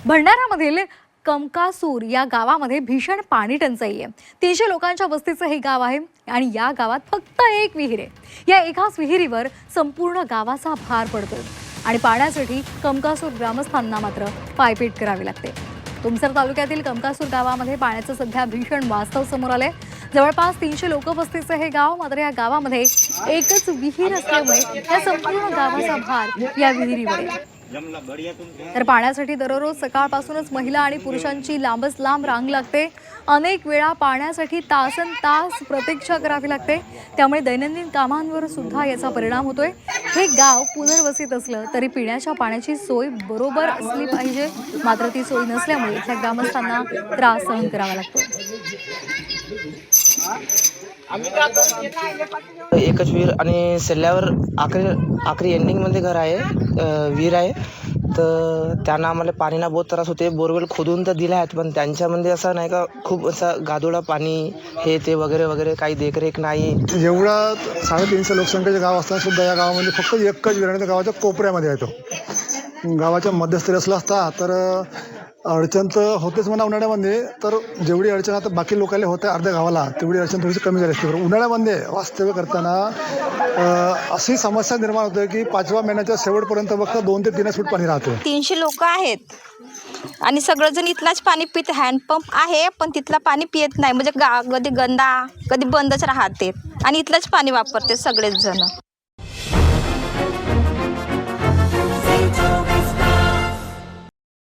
भंडारामधील कमकासूर या गावामध्ये भीषण पाणी टंचाई आहे। 300 लोकांच्या वस्तीचं हे गाव आहे आणि या गावात फक्त एक विहीर आहे। या एकाच विहिरीवर संपूर्ण गावाचा भार पडतो आणि पाण्यासाठी कमकासूर ग्रामस्थांना मात्र पायपीट करावी लागते। तुमसर तालुक्यातील कमकासूर गावामध्ये पाण्याचं सध्या भीषण वास्तव समोर आले। जवळपास 300 लोक वस्तीचं हे गाव, मात्र या गावामध्ये एकच विहीर असल्यामुळे या संपूर्ण गावाचा भार या विहिरीवर आहे। तर पाण्यासाठी दररोज सकाळपासूनच महिला आणि पुरुषांची लांबच लांब रांग लागते। अनेक वेळा पाण्यासाठी तासनतास प्रतीक्षा करावी लागते, त्यामुळे दैनंदिन कामांवर सुद्धा याचा परिणाम होतोय। हे गाव पुनर्वसित असलं तरी पिण्याच्या पाण्याची सोय बरोबर असली पाहिजे, मात्र ती सोय नसल्यामुळे इथल्या ग्रामस्थांना त्रास सहन करावा लागतो। एकच विहीर आणि सल्ल्यावर आखरी एंडिंगमध्ये घर आहे, विहीर आहे। तर त्यांना आम्हाला पाणीना बहुत त्रास होते। बोरवेल खोदून तर दिले आहेत, पण त्यांच्यामध्ये असं नाही का खूप असं गादोडा पाणी हे ते वगैरे वगैरे, काही देखरेख नाही। एवढा 350 लोकसंख्येचे गाव असताना सुद्धा या गावामध्ये फक्त एकच विहीर आहे, गावाच्या कोपऱ्यामध्ये आहे। तो गावाच्या मध्यस्थी असला असता तर अडचण तर होतेच म्हणा उन्हाळ्यामध्ये। तर जेवढी अडचण आता बाकी लोकांना होते अर्ध्या गावाला, तेवढी अडचण थोडीशी कमी झाली असते। उन्हाळ्यामध्ये वास्तव्य करताना अशी समस्या निर्माण होते की 5व्या महिन्याच्या शेवटपर्यंत फक्त 2 ते 3 फूट पाणी राहते। 300 लोक आहेत आणि सगळेजण इथलाच पाणी पित। हँडपंप आहे पण तिथला पाणी पित नाही, म्हणजे कधी गंदा कधी बंदच राहते आणि इथलंच पाणी वापरते सगळेच जण।